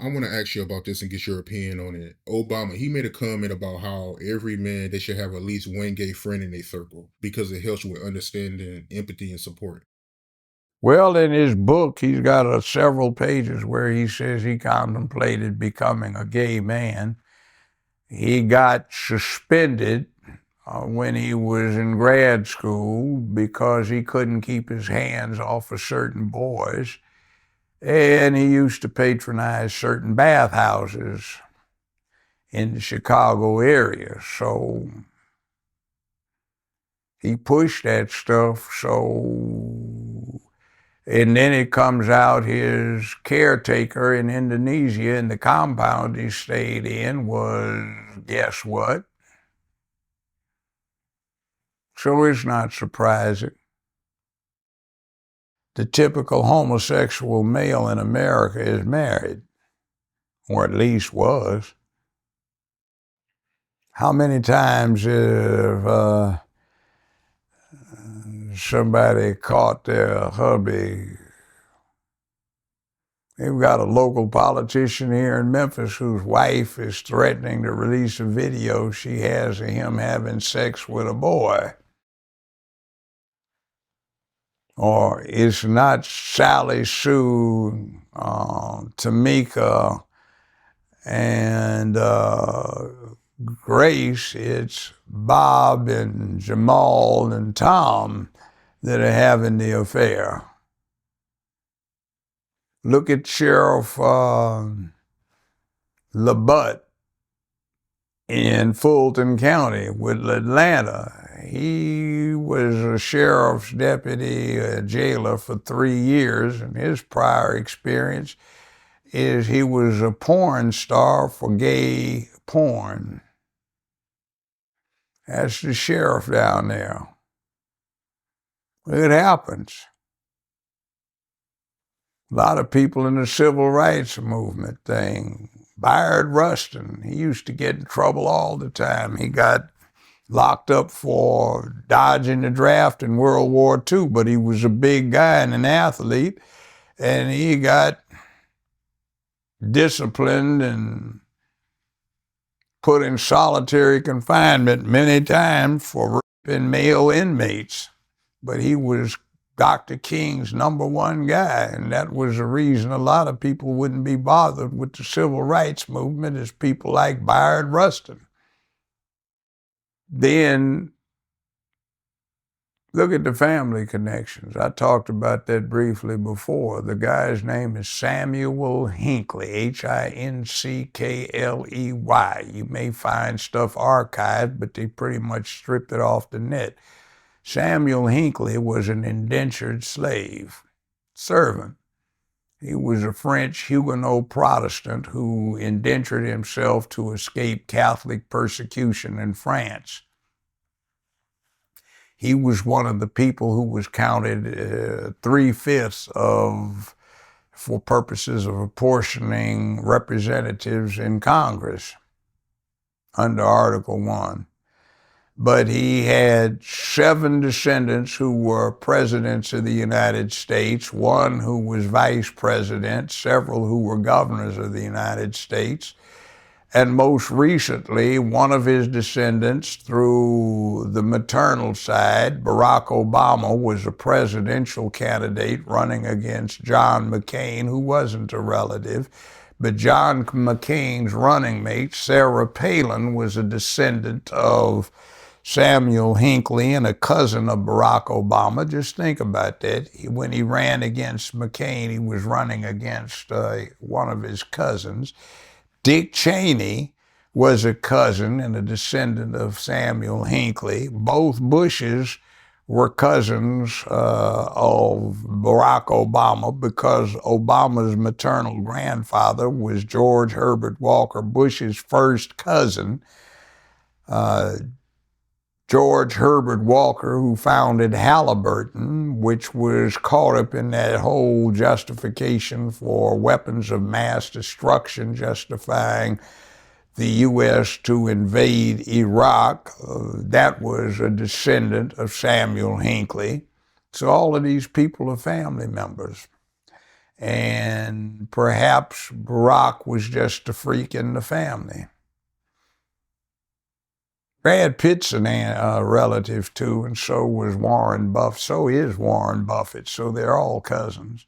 I want to ask you about this and get your opinion on it. Obama, he made a comment about how every man they should have at least one gay friend in their circle because it helps with understanding, empathy, and support. Well, in his book, he's got several pages where he says he contemplated becoming a gay man. He got suspended when he was in grad school because he couldn't keep his hands off of certain boys. And he used to patronize certain bathhouses in the Chicago area. So he pushed that stuff. And then it comes out his caretaker in Indonesia in the compound he stayed in was, guess what? So it's not surprising. The typical homosexual male in America is married, or at least was. How many times have somebody caught their hubby? We've got a local politician here in Memphis whose wife is threatening to release a video she has of him having sex with a boy. Or it's not Sally Sue, Tamika, and Grace, it's Bob and Jamal and Tom that are having the affair. Look at Sheriff LaButte in Fulton County with Atlanta. He was a sheriff's deputy, a jailer for 3 years, and his prior experience is he was a porn star for gay porn. That's the sheriff down there. It happens. A lot of people in the civil rights movement thing. Bayard Rustin, he used to get in trouble all the time. He got locked up for dodging the draft in World War II, but he was a big guy and an athlete, and he got disciplined and put in solitary confinement many times for raping male inmates. But he was Dr. King's #1 guy, and that was the reason a lot of people wouldn't be bothered with the civil rights movement is people like Bayard Rustin. Then look at the family connections. I talked about that briefly before. The guy's name is Samuel Hinckley, Hinkley. You may find stuff archived, but they pretty much stripped it off the net. Samuel Hinckley was an indentured slave servant. He was a French Huguenot Protestant who indentured himself to escape Catholic persecution in France. He was one of the people who was counted 3/5 of, for purposes of apportioning representatives in Congress under Article 1. But he had 7 descendants who were presidents of the United States, 1 who was vice president, several who were governors of the United States, and most recently, one of his descendants through the maternal side, Barack Obama, was a presidential candidate running against John McCain, who wasn't a relative. But John McCain's running mate, Sarah Palin, was a descendant of Samuel Hinckley and a cousin of Barack Obama. Just think about that. When he ran against McCain, he was running against one of his cousins. Dick Cheney was a cousin and a descendant of Samuel Hinckley. Both Bushes were cousins of Barack Obama because Obama's maternal grandfather was George Herbert Walker Bush's first cousin. George Herbert Walker, who founded Halliburton, which was caught up in that whole justification for weapons of mass destruction, justifying the U.S. to invade Iraq. That was a descendant of Samuel Hinckley. So all of these people are family members. And perhaps Barack was just a freak in the family. Brad Pitt's a relative too, and so was Warren Buffett. So is Warren Buffett. So they're all cousins.